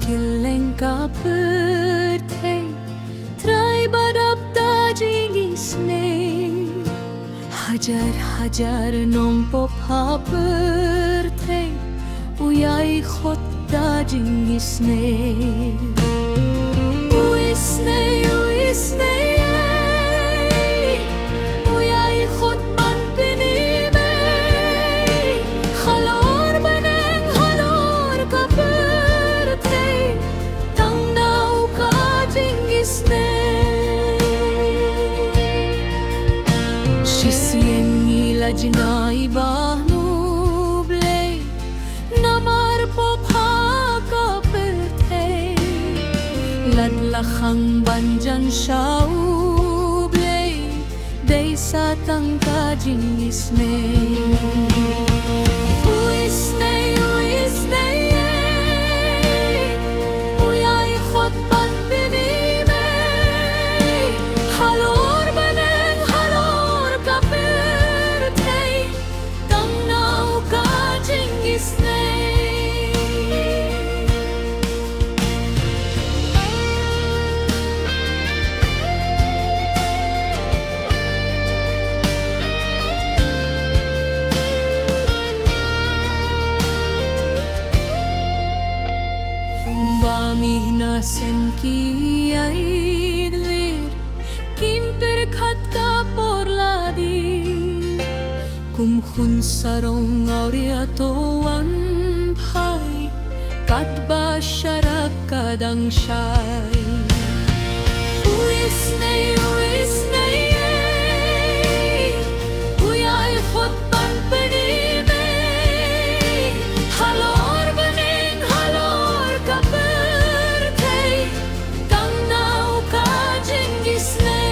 killing kaperte try badapta jingisne hajar hajar nom pop haperte uyay khotta jingisne uisne uisne uyay khot ban pinime khalor baneng halor kaperte tangnaw ka jingisne shisien ilajna ibahnuble namar pop hakaperte ladlakhang banjan shauble day sa tangka jingisne uisne uisne uyay khot ban pinime halor baneng halor kaperte tangnaw ka jingisne Bamihna sen ki aidlir Kimper khatta porladi Kum khun sarong auriatoan bhai Katba sharak kadang shai Uisne uisne uyay khot ban pinime halor baneng halor kaperte tangnaw ka jingisne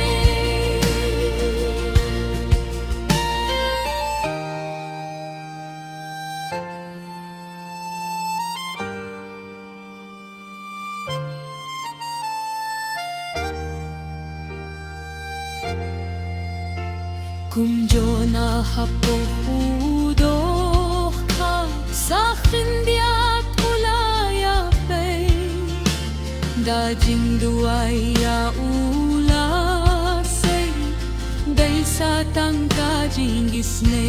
Kung Jona hapupudo ka sa hindiat ulaya pe dajing duaya ula se day sa tangka jingisne